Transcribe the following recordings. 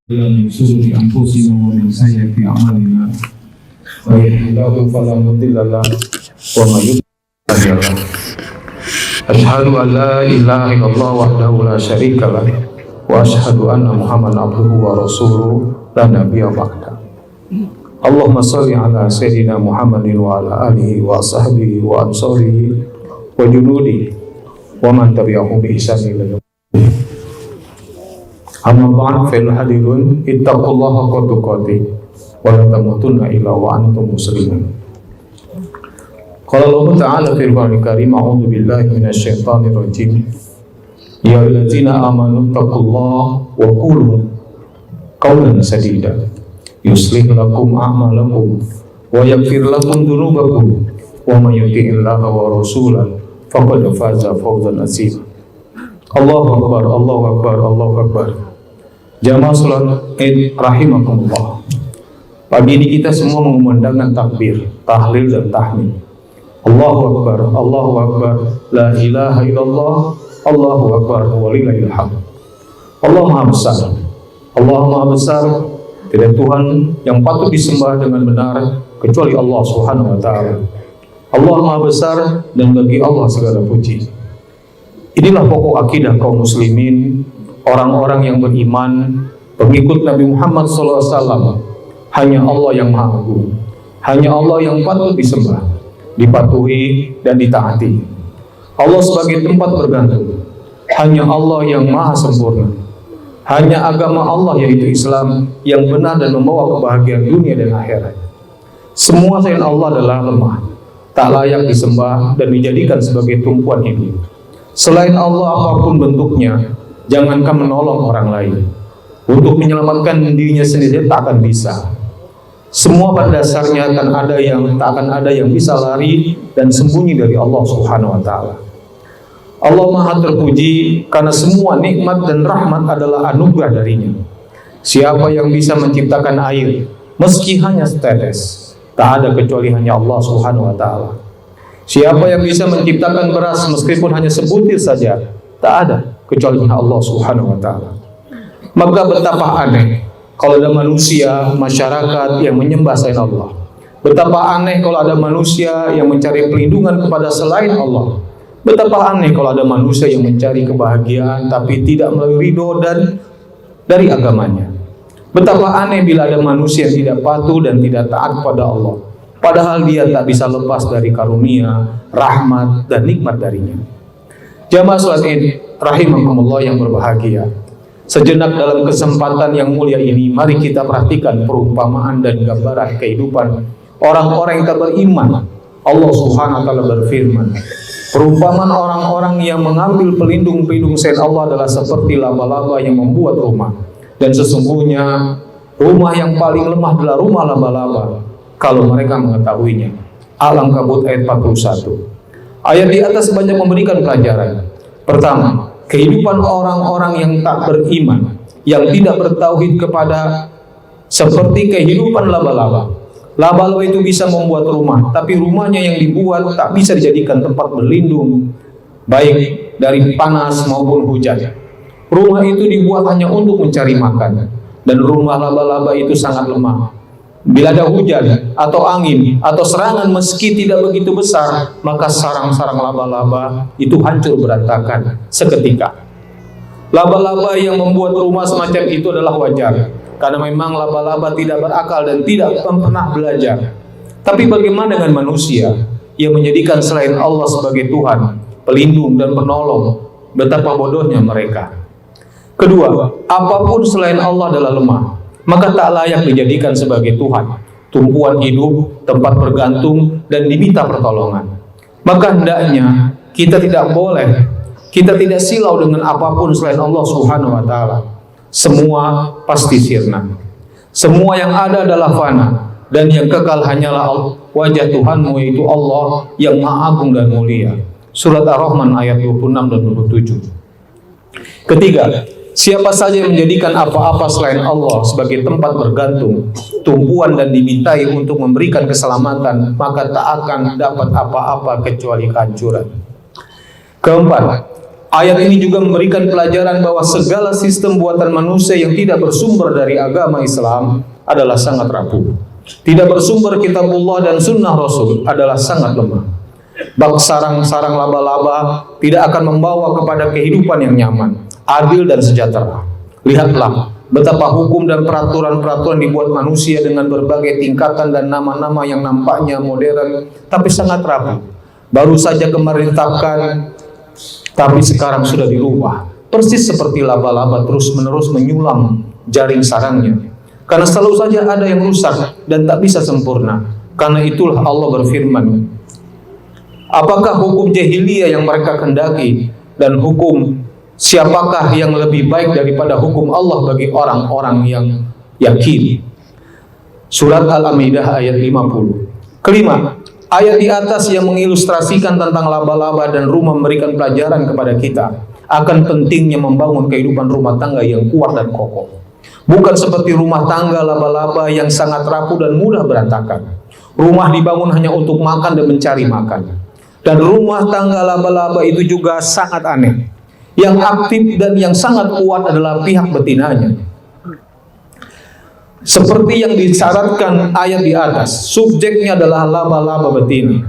من شرور أنفسنا ومن سيئات أعمالنا من يهده الله فلا مضل له ومن يضلل فلا هادي له أشهد أن لا إله إلا الله وحده لا شريك له وأشهد أن محمدا عبده ورسوله لا نبي بعده اللهم صل على سيدنا محمد وعلى آله وصحبه وأنصاره وجنوده ومن تبعهم بإحسان إلى يوم الدين. Amma ba'd fil hadirun ittaqullaha haqqa tuqatih wa la tamutunna illa wa antum muslimun. Qala Allah Ta'ala fil Qur'anil Karim, a'udzu billahi minasy syaithanir rajim. Ya ayyuhallazina amanu taqullaha wa qulu qawlan sadida yuslih lakum a'malakum wa yaghfir lakum dzunubakum wa may yuti'illaha wa rasulahu faqad faza fawzan 'azima. Allahu akbar, Allahu akbar, Allahu akbar. Jamaah salat Id rahimakumullah. Pagi ini kita semua mengumandangkan takbir, tahlil dan tahmid. Allahu akbar, Allahu akbar, la ilaha illallah, Allahu akbar, walillahil hamd. Allah Maha Besar. Allah Maha Besar, tidak Tuhan yang patut disembah dengan benar kecuali Allah Subhanahu wa taala. Allah Maha Besar dan bagi Allah segala puji. Inilah pokok akidah kaum muslimin, orang-orang yang beriman, pengikut Nabi Muhammad SAW. Hanya Allah yang Maha Agung, hanya Allah yang patut disembah, dipatuhi dan ditaati. Allah sebagai tempat bergantung, hanya Allah yang Maha Sempurna. Hanya agama Allah yaitu Islam yang benar dan membawa kebahagiaan dunia dan akhirat. Semua selain Allah adalah lemah, tak layak disembah dan dijadikan sebagai tumpuan hidup. Selain Allah apapun bentuknya, jangankan menolong orang lain, untuk menyelamatkan dirinya sendiri tak akan bisa. Semua pada dasarnya tak akan ada yang bisa lari dan sembunyi dari Allah Subhanahu wa taala. Allah Maha terpuji karena semua nikmat dan rahmat adalah anugerah darinya. Siapa yang bisa menciptakan air meski hanya setetes? Tak ada kecuali hanya Allah Subhanahu wa taala. Siapa yang bisa menciptakan beras meskipun hanya sebutir saja? Tak ada kecuali Allah Subhanahu wa taala. Maka betapa aneh kalau ada manusia, masyarakat yang menyembah selain Allah. Betapa aneh kalau ada manusia yang mencari perlindungan kepada selain Allah. Betapa aneh kalau ada manusia yang mencari kebahagiaan tapi tidak melalui ridho dan dari agamanya. Betapa aneh bila ada manusia yang tidak patuh dan tidak taat kepada Allah, padahal dia tak bisa lepas dari karunia, rahmat dan nikmat darinya. Jamaah salat Id rahimakumullah yang berbahagia. Sejenak dalam kesempatan yang mulia ini, mari kita perhatikan perumpamaan dan gambaran kehidupan orang-orang yang tak beriman. Allah Subhanahu wa taala berfirman, perumpamaan orang-orang yang mengambil pelindung-pelindung selain Allah adalah seperti laba-laba yang membuat rumah. Dan sesungguhnya rumah yang paling lemah adalah rumah laba-laba kalau mereka mengetahuinya. Al-Ankabut ayat 41. Ayat di atas banyak memberikan pelajaran. Pertama, kehidupan orang-orang yang tak beriman, yang tidak bertauhid kepada, seperti kehidupan laba-laba. Laba-laba itu bisa membuat rumah, tapi rumahnya yang dibuat tak bisa dijadikan tempat berlindung, baik dari panas maupun hujan. Rumah itu dibuat hanya untuk mencari makan, dan rumah laba-laba itu sangat lemah. Bila ada hujan atau angin atau serangan meski tidak begitu besar, maka sarang-sarang laba-laba itu hancur berantakan seketika. Laba-laba yang membuat rumah semacam itu adalah wajar, karena memang laba-laba tidak berakal dan tidak pernah belajar. Tapi bagaimana dengan manusia yang menjadikan selain Allah sebagai Tuhan, pelindung dan penolong? Betapa bodohnya mereka. Kedua, apapun selain Allah adalah lemah, maka tak layak dijadikan sebagai Tuhan, tumpuan hidup, tempat bergantung, dan diminta pertolongan. Maka hendaknya kita tidak silau dengan apapun selain Allah Subhanahu wa taala. Semua pasti sirna. Semua yang ada adalah fana, dan yang kekal hanyalah wajah Tuhanmu, yaitu Allah yang Maha Agung dan mulia. Surat Ar-Rahman ayat 26 dan 27. Ketiga, siapa saja yang menjadikan apa-apa selain Allah sebagai tempat bergantung, tumpuan dan dimintai untuk memberikan keselamatan, maka tak akan dapat apa-apa kecuali kehancuran. Keempat, Ayat ini juga memberikan pelajaran bahwa segala sistem buatan manusia yang tidak bersumber dari agama Islam adalah sangat rapuh. Tidak bersumber kitabullah dan sunnah Rasul adalah sangat lemah. Bak sarang-sarang laba-laba tidak akan membawa kepada kehidupan yang nyaman, adil dan sejahtera. Lihatlah betapa hukum dan peraturan-peraturan dibuat manusia dengan berbagai tingkatan dan nama-nama yang nampaknya modern tapi sangat rapuh. Baru saja kemarin ditetapkan, tapi sekarang sudah dirubah. Persis seperti laba-laba terus-menerus menyulam jaring sarangnya. Karena selalu saja ada yang rusak dan tak bisa sempurna. Karena itulah Allah berfirman, apakah hukum jahiliyah yang mereka kendaki dan hukum siapakah yang lebih baik daripada hukum Allah bagi orang-orang yang yakin? Surat Al-Maidah ayat 50. Kelima, ayat di atas yang mengilustrasikan tentang laba-laba dan rumah memberikan pelajaran kepada kita akan pentingnya membangun kehidupan rumah tangga yang kuat dan kokoh. Bukan seperti rumah tangga laba-laba yang sangat rapuh dan mudah berantakan. Rumah dibangun hanya untuk makan dan mencari makan. Dan rumah tangga laba-laba itu juga sangat aneh. Yang aktif dan yang sangat kuat adalah pihak betinanya. Seperti yang disyaratkan ayat di atas, subjeknya adalah laba-laba betina.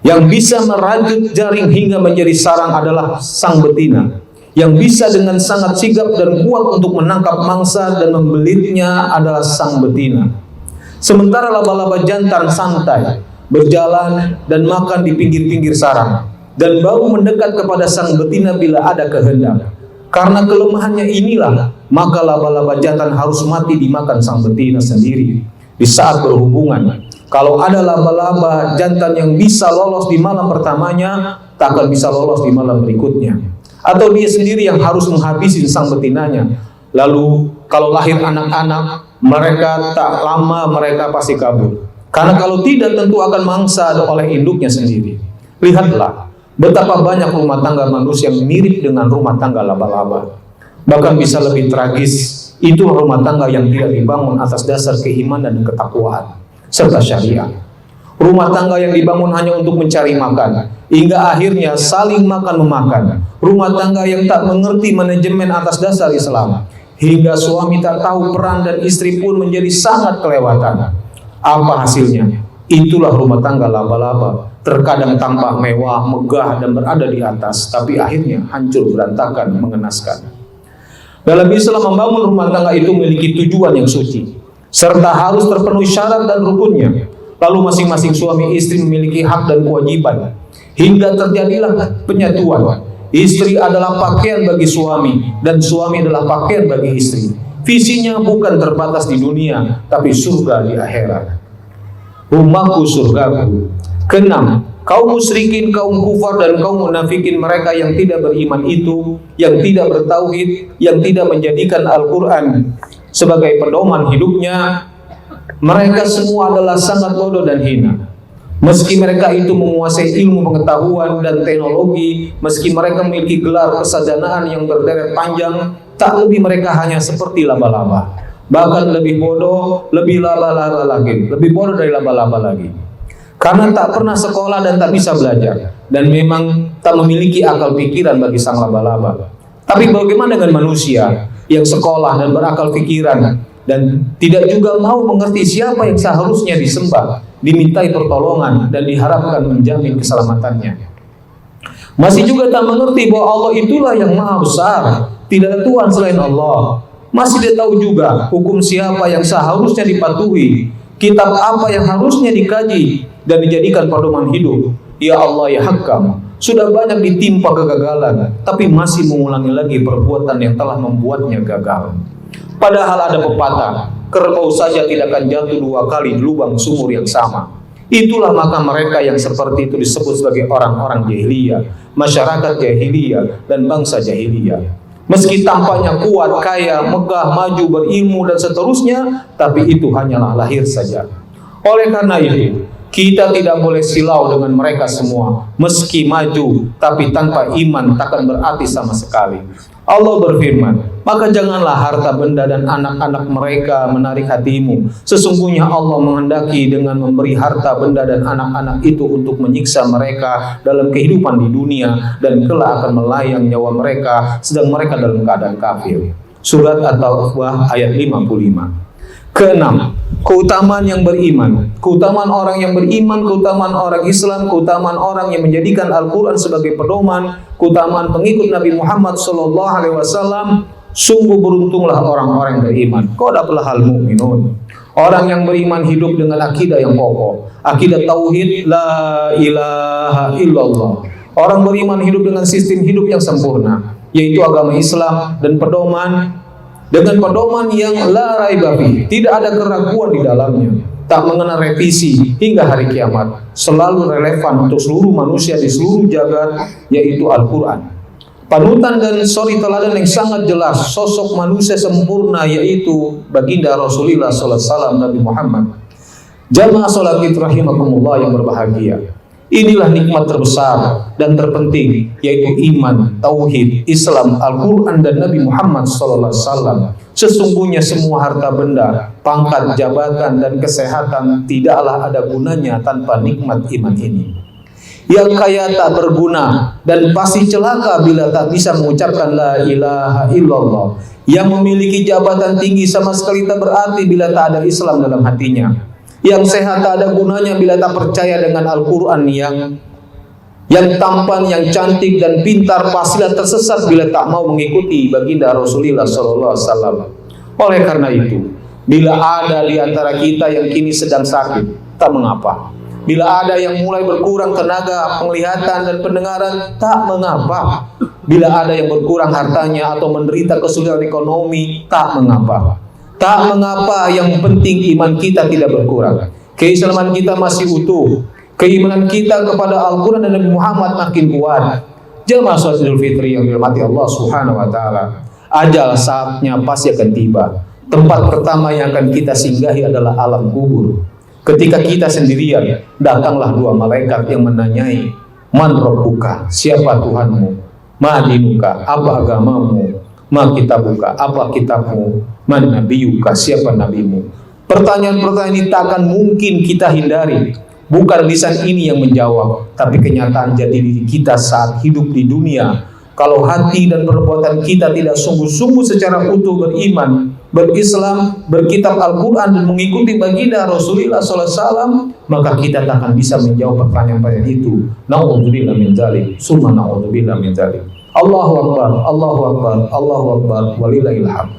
Yang bisa merajut jaring hingga menjadi sarang adalah sang betina. Yang bisa dengan sangat sigap dan kuat untuk menangkap mangsa dan membelitnya adalah sang betina. Sementara laba-laba jantan santai, berjalan dan makan di pinggir-pinggir sarang, dan baru mendekat kepada sang betina bila ada kehendak. Karena kelemahannya inilah, maka laba-laba jantan harus mati dimakan sang betina sendiri di saat berhubungan. Kalau ada laba-laba jantan yang bisa lolos di malam pertamanya, tak akan bisa lolos di malam berikutnya. Atau dia sendiri yang harus menghabisi sang betinanya. Lalu kalau lahir anak-anak, mereka tak lama mereka pasti kabur. Karena kalau tidak tentu akan mangsa oleh induknya sendiri. Lihatlah betapa banyak rumah tangga manusia yang mirip dengan rumah tangga laba-laba. Bahkan bisa lebih tragis, itu rumah tangga yang tidak dibangun atas dasar keimanan dan ketakwaan serta syariat. Rumah tangga yang dibangun hanya untuk mencari makan, hingga akhirnya saling makan-memakan. Rumah tangga yang tak mengerti manajemen atas dasar Islam, hingga suami tak tahu peran dan istri pun menjadi sangat kelewatan. Apa hasilnya? Itulah rumah tangga laba-laba. Terkadang tampak mewah, megah dan berada di atas, tapi akhirnya hancur berantakan, mengenaskan. Dalam Islam, membangun rumah tangga itu memiliki tujuan yang suci, serta harus terpenuhi syarat dan rukunnya. Lalu masing-masing suami istri memiliki hak dan kewajiban, hingga terjadilah penyatuan. Istri adalah pakaian bagi suami, dan suami adalah pakaian bagi istri. Visinya bukan terbatas di dunia, tapi surga di akhirat. Rumahku surgaku. Keenam, kaum musyrikin, kaum kufar dan kaum munafikin, mereka yang tidak beriman itu, yang tidak bertauhid, yang tidak menjadikan Al-Quran sebagai pedoman hidupnya, mereka semua adalah sangat bodoh dan hina. Meski mereka itu menguasai ilmu pengetahuan dan teknologi, meski mereka memiliki gelar kesarjanaan yang berderet panjang, tak lebih mereka hanya seperti laba-laba. Bahkan lebih bodoh, lebih laba-laba lagi, lebih bodoh dari laba-laba lagi. Karena tak pernah sekolah dan tak bisa belajar, dan memang tak memiliki akal pikiran bagi sang laba-laba. Tapi bagaimana dengan manusia yang sekolah dan berakal pikiran, dan tidak juga mau mengerti siapa yang seharusnya disembah, dimintai pertolongan, dan diharapkan menjamin keselamatannya? Masih juga tak mengerti bahwa Allah itulah yang maha besar, tidak ada Tuhan selain Allah. Masih tidak tahu juga hukum siapa yang seharusnya dipatuhi, kitab apa yang harusnya dikaji dan dijadikan pedoman hidup. Ya Allah, ya Hakam, sudah banyak ditimpa kegagalan, tapi masih mengulangi lagi perbuatan yang telah membuatnya gagal. Padahal ada pepatah, kerbau saja tidak akan jatuh dua kali di lubang sumur yang sama. Itulah maka mereka yang seperti itu disebut sebagai orang-orang jahiliyah, masyarakat jahiliyah, dan bangsa jahiliyah. Meski tampaknya kuat, kaya, megah, maju, berilmu, dan seterusnya, tapi itu hanyalah lahir saja. Oleh karena itu, Kita tidak boleh silau dengan mereka semua. Meski maju, tapi tanpa iman takkan berarti sama sekali. Allah berfirman, maka janganlah harta benda dan anak-anak mereka menarik hatimu. Sesungguhnya Allah menghendaki dengan memberi harta benda dan anak-anak itu untuk menyiksa mereka dalam kehidupan di dunia, dan kelak akan melayang nyawa mereka sedang mereka dalam keadaan kafir. Surat At-Taubah ayat 55. Keenam, keutamaan yang beriman, keutamaan orang yang beriman, keutamaan orang Islam, keutamaan orang yang menjadikan Al-Quran sebagai pedoman, keutamaan pengikut Nabi Muhammad SAW. Sungguh beruntunglah orang-orang yang beriman. Qadaplah hal mu'minun. Orang yang beriman hidup dengan akidah yang kokoh, akidah tauhid, la ilaha illallah. Orang beriman hidup dengan sistem hidup yang sempurna, yaitu agama Islam dan pedoman, dengan pedoman yang la raiba fi, tidak ada keraguan di dalamnya, tak mengenal revisi hingga hari kiamat, selalu relevan untuk seluruh manusia di seluruh jagat, yaitu Al-Quran. Panutan dan suri teladan yang sangat jelas sosok manusia sempurna, yaitu baginda Rasulullah SAW, Nabi Muhammad. Jamaah sholat id rahimakumullah yang berbahagia, inilah nikmat terbesar dan terpenting, yaitu iman, tauhid, Islam, Al-Quran dan Nabi Muhammad SAW. Sesungguhnya semua harta benda, pangkat, jabatan dan kesehatan tidaklah ada gunanya tanpa nikmat iman ini. Yang kaya tak berguna dan pasti celaka bila tak bisa mengucapkan la ilaha illallah. Yang memiliki jabatan tinggi sama sekali tak berarti bila tak ada Islam dalam hatinya. Yang sehat tak ada gunanya bila tak percaya dengan Al-Quran. Yang tampan, yang cantik dan pintar pastilah tersesat bila tak mau mengikuti baginda Rasulullah SAW. Oleh karena itu, bila ada di antara kita yang kini sedang sakit, tak mengapa. Bila ada yang mulai berkurang tenaga, penglihatan dan pendengaran, tak mengapa. Bila ada yang berkurang hartanya atau menderita kesulitan ekonomi, tak mengapa. Tak mengapa, yang penting iman kita tidak berkurang. Keislaman kita masih utuh. Keimanan kita kepada Al-Quran dan Nabi Muhammad makin kuat. Jamaah sholat Idul Fitri yang dirahmati Allah Subhanahu wa Ta'ala, ajal saatnya pasti akan tiba. Tempat pertama yang akan kita singgahi adalah alam kubur. Ketika kita sendirian, datanglah dua malaikat yang menanyai, man rabbuka, siapa Tuhanmu? Ma dinuka, apa agamamu? Ma kitabuka, apa kitabmu? Man nabiyuka, siapa nabimu? Pertanyaan-pertanyaan ini tak akan mungkin kita hindari. Bukan lisan ini yang menjawab, tapi kenyataan jati diri kita saat hidup di dunia. Kalau hati dan perbuatan kita tidak sungguh-sungguh secara utuh beriman, berislam, berkitab Al-Quran dan mengikuti baginda Rasulullah SAW, maka kita tak akan bisa menjawab pertanyaan-pertanyaan itu. Na'udzubillah min dzalik, summa na'udzubillah min dzalik. Allahu Akbar, Allahu Akbar, Allahu Akbar, walillahil hamd.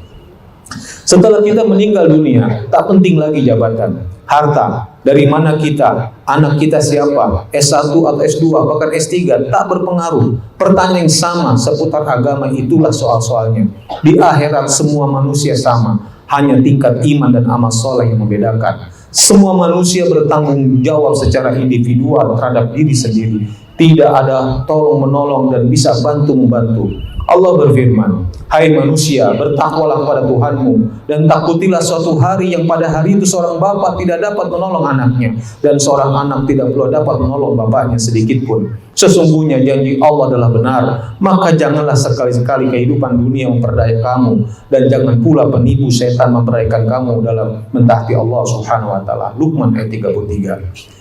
Setelah kita meninggal dunia, tak penting lagi jabatan, harta, dari mana kita, anak kita siapa, S1 atau S2, bahkan S3, tak berpengaruh. Pertanyaan yang sama seputar agama itulah soal-soalnya. Di akhirat semua manusia sama, hanya tingkat iman dan amal soleh yang membedakan. Semua manusia bertanggung jawab secara individual terhadap diri sendiri. Tidak ada tolong menolong dan bisa bantu membantu. Allah berfirman, hai manusia, bertakwalah kepada Tuhanmu dan takutilah suatu hari yang pada hari itu seorang bapak tidak dapat menolong anaknya dan seorang anak tidak pula dapat menolong bapaknya sedikit pun. Sesungguhnya janji Allah adalah benar, maka janganlah sekali-sekali kehidupan dunia memperdaya kamu dan jangan pula penipu setan memperdayakan kamu dalam mentaati Allah Subhanahu wa Ta'ala. Luqman ayat 33.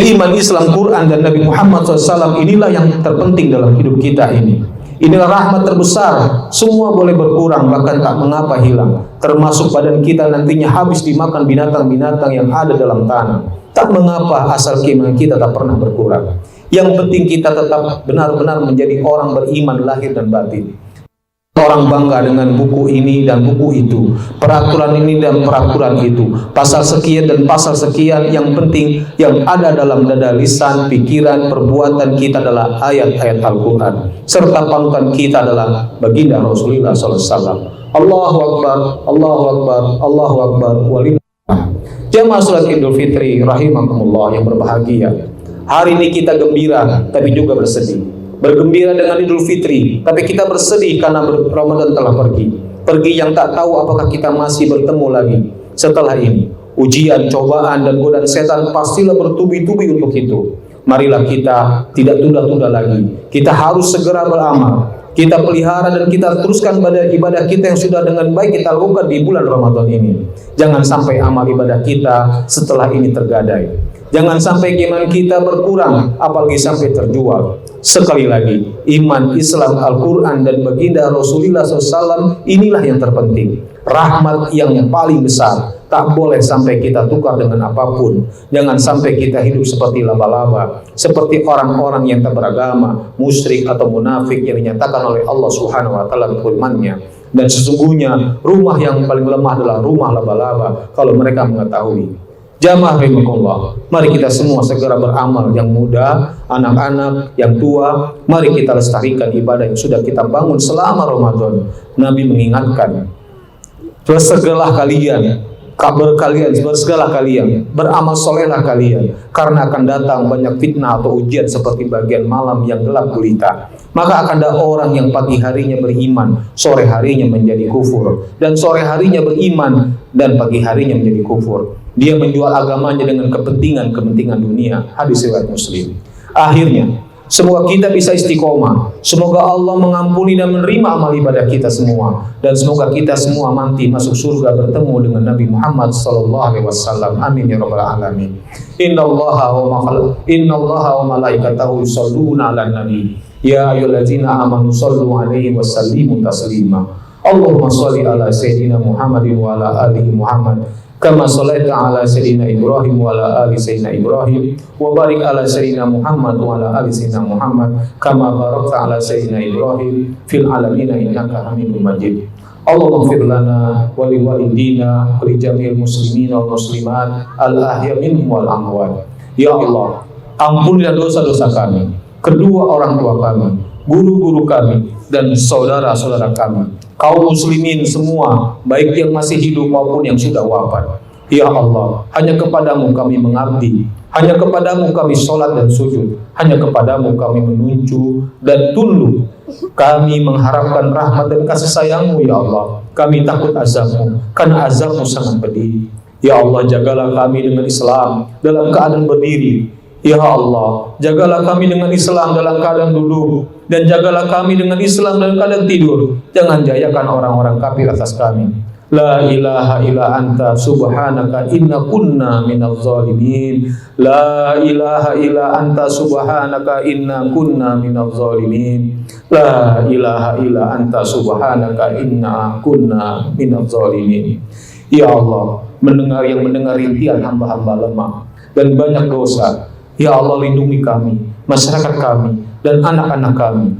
Iman, Islam, Quran dan Nabi Muhammad SAW inilah yang terpenting dalam hidup kita ini. Inilah rahmat terbesar. Semua boleh berkurang, bahkan tak mengapa hilang. Termasuk badan kita nantinya habis dimakan binatang-binatang yang ada dalam tanah. Tak mengapa asal keimanan kita tak pernah berkurang. Yang penting kita tetap benar-benar menjadi orang beriman lahir dan batin. Orang bangga dengan buku ini dan buku itu, peraturan ini dan peraturan itu, pasal sekian dan pasal sekian. Yang penting yang ada dalam dada, lisan, pikiran, perbuatan kita adalah ayat-ayat Al-Quran, serta panutan kita adalah baginda Rasulullah SAW. Allahu Akbar, Allahu Akbar, Allahu Akbar, walillah. Jamaah sholat Idul Fitri rahimakumullah yang berbahagia, hari ini kita gembira tapi juga bersedih. Bergembira dengan Idul Fitri, tapi kita bersedih karena Ramadan telah pergi. Pergi yang tak tahu apakah kita masih bertemu lagi setelah ini. Ujian, cobaan, dan godaan setan pastilah bertubi-tubi untuk itu. Marilah kita tidak tunda-tunda lagi. Kita harus segera beramal. Kita pelihara dan kita teruskan ibadah kita yang sudah dengan baik kita lakukan di bulan Ramadan ini. Jangan sampai amal ibadah kita setelah ini tergadai. Jangan sampai iman kita berkurang, apalagi sampai terjual. Sekali lagi, iman, Islam, Al-Quran, dan baginda Rasulullah SAW inilah yang terpenting. Rahmat yang paling besar. Tak boleh sampai kita tukar dengan apapun. Jangan sampai kita hidup seperti laba-laba, seperti orang-orang yang tak beragama, musyrik atau munafik yang dinyatakan oleh Allah Subhanahu wa taala firman-Nya. Dan sesungguhnya rumah yang paling lemah adalah rumah laba-laba kalau mereka mengetahui. Jamaah rahimakumullah, mari kita semua segera beramal, yang muda, anak-anak, yang tua, mari kita lestarikan ibadah yang sudah kita bangun selama Ramadan. Nabi mengingatkan, bersegeralah kalian, bersegala kalian, beramal solehlah kalian, karena akan datang banyak fitnah atau ujian seperti bagian malam yang gelap gulita. Maka akan ada orang yang pagi harinya beriman, sore harinya menjadi kufur, dan sore harinya beriman dan pagi harinya menjadi kufur. Dia menjual agamanya dengan kepentingan dunia. Hadis riwayat Muslim. Akhirnya, semoga kita bisa istiqomah. Semoga Allah mengampuni dan menerima amal ibadah kita semua, dan semoga kita semua nanti masuk surga bertemu dengan Nabi Muhammad SAW. Amin ya rabbal alamin. Innallaha wa malaikatahu yusholluna 'alan nabi. Ya ayyuhallazina amanu shollu 'alaihi wa sallimu taslima. Allahumma sholli ala sayyidina Muhammadin wa ala alihi Muhammad kama sholaita ala sayyidina Ibrahim wa ala ali sayyidina Ibrahim wa barik ala sayyidina Muhammad wa ala ali sayyidina Muhammad kama barakta ala sayyidina Ibrahim fil alamin innaka Hamidum Majid. Allahumma ighfir lana wa li walidina wa li jami'il muslimin wal muslimat al ahya minhum wal amwat. Ya Allah, ampunilah dosa-dosa kami, kedua orang tua kami, guru-guru kami, dan saudara-saudara kami, kaum muslimin semua, baik yang masih hidup maupun yang sudah wafat. Ya Allah, hanya kepadamu kami mengabdi, hanya kepadamu kami sholat dan sujud, hanya kepadamu kami menunjuk dan tunduk. Kami mengharapkan rahmat dan kasih sayangmu ya Allah. Kami takut azabmu, karena azabmu sangat pedih. Ya Allah, jagalah kami dengan Islam dalam keadaan berdiri. Ya Allah, jagalah kami dengan Islam dalam keadaan duduk, dan jagalah kami dengan Islam dalam keadaan tidur. Jangan jayakan orang-orang kafir atas kami. La ilaha illa anta subhanaka inna kunna minaz zalimin. La ilaha illa anta subhanaka inna kunna minaz zalimin. La ilaha illa anta subhanaka inna kunna minaz zalimin. Ya Allah, mendengar rintihan hamba-hamba lemah dan banyak dosa. Ya Allah, lindungi kami, masyarakat kami, dan anak-anak kami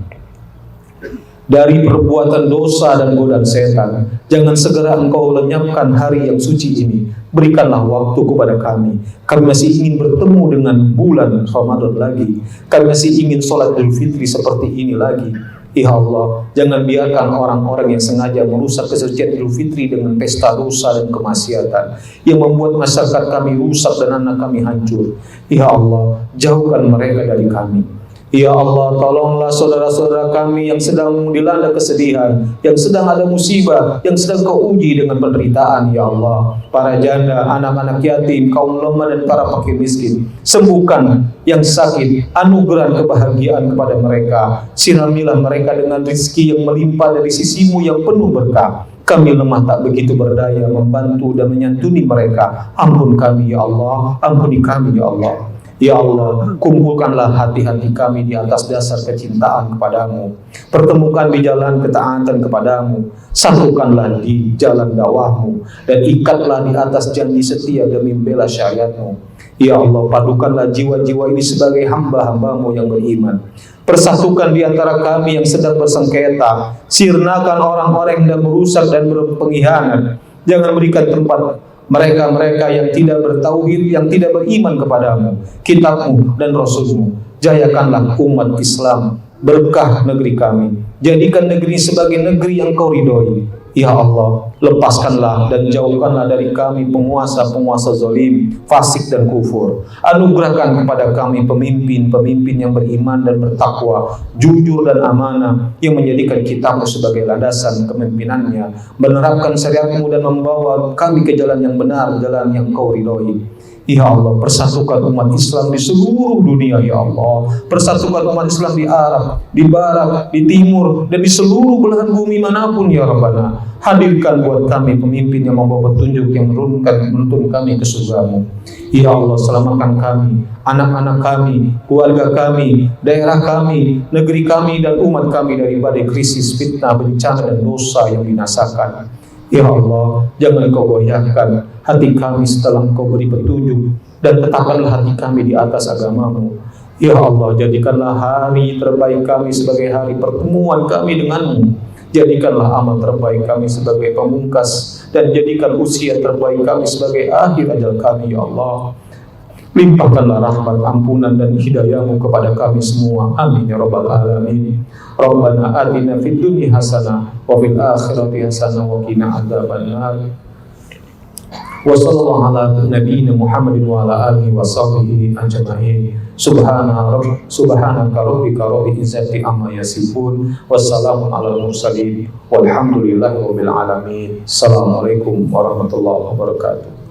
dari perbuatan dosa dan godaan setan. Jangan segera Engkau lenyapkan hari yang suci ini. Berikanlah waktu kepada kami. Kami masih ingin bertemu dengan bulan Ramadan lagi. Kami masih ingin sholat Idul Fitri seperti ini lagi. Ya Allah, jangan biarkan orang-orang yang sengaja merusak kesucian Idul Fitri dengan pesta dosa dan kemaksiatan yang membuat masyarakat kami rusak dan anak kami hancur. Ya Allah, jauhkan mereka dari kami. Ya Allah, tolonglah saudara-saudara kami yang sedang dilanda kesedihan, yang sedang ada musibah, yang sedang Kau uji dengan penderitaan. Ya Allah, para janda, anak-anak yatim, kaum lemah, dan para fakir miskin, sembuhkan yang sakit, anugerah kebahagiaan kepada mereka. Siramilah mereka dengan rezeki yang melimpah dari sisimu yang penuh berkah. Kami lemah tak begitu berdaya membantu dan menyantuni mereka. Ampun kami ya Allah, ampuni kami ya Allah. Ya Allah, kumpulkanlah hati-hati kami di atas dasar kecintaan kepadamu. Pertemukan di jalan ketaatan kepadamu. Satukanlah di jalan dakwahmu, dan ikatlah di atas janji setia demi membela syariatmu. Ya Allah, padukanlah jiwa-jiwa ini sebagai hamba-hambamu yang beriman. Persatukan di antara kami yang sedang bersengketa. Sirnakan orang-orang yang merusak dan berpengkhianat. Jangan berikan tempat mereka-mereka yang tidak bertauhid, yang tidak beriman kepadamu, kitabmu, dan rasulmu. Jayakanlah umat Islam, berkah negeri kami. Jadikan negeri sebagai negeri yang Kau ridhoi. Ya Allah, lepaskanlah dan jauhkanlah dari kami penguasa-penguasa zalim, fasik dan kufur. Anugerahkan kepada kami pemimpin-pemimpin yang beriman dan bertakwa, jujur dan amanah, yang menjadikan kitab-Mu sebagai landasan kepemimpinannya, menerapkan syariat-Mu dan membawa kami ke jalan yang benar, jalan yang Kau ridhoi. Ya Allah, persatukan umat Islam di seluruh dunia, ya Allah. Persatukan umat Islam di Arab, di Barat, di Timur, dan di seluruh belahan bumi manapun, ya Rabbana. Hadirkan buat kami pemimpin yang membawa petunjuk, yang menuntun kami ke surga-Mu. Ya Allah, selamatkan kami, anak-anak kami, keluarga kami, daerah kami, negeri kami, dan umat kami dari badai krisis, fitnah, bencana, dan dosa yang binasakan. Ya Allah, jangan Kau goyahkan hati kami setelah Kau beri petunjuk, dan tetapkanlah hati kami di atas agama-Mu. Ya Allah, jadikanlah hari terbaik kami sebagai hari pertemuan kami dengan-Mu. Jadikanlah amal terbaik kami sebagai pemungkas, dan jadikan usia terbaik kami sebagai akhir ajal kami, ya Allah. Limpahkanlah rahmat, ampunan, dan hidayah-Mu kepada kami semua. Amin ya rabbal alamin. Rabbana atina fid dunya hasanah wa fil akhirati hasanah wa qina adzabannar. Wa sallallahu ala nabiyyina Muhammadin wa ala alihi wa sahbihi ajma'in. Subhanaka rabbika rabbil izzati amma yasifun. Wassalamu alal mursalin walhamdulillahi rabbil alamin. Assalamualaikum warahmatullahi wabarakatuh.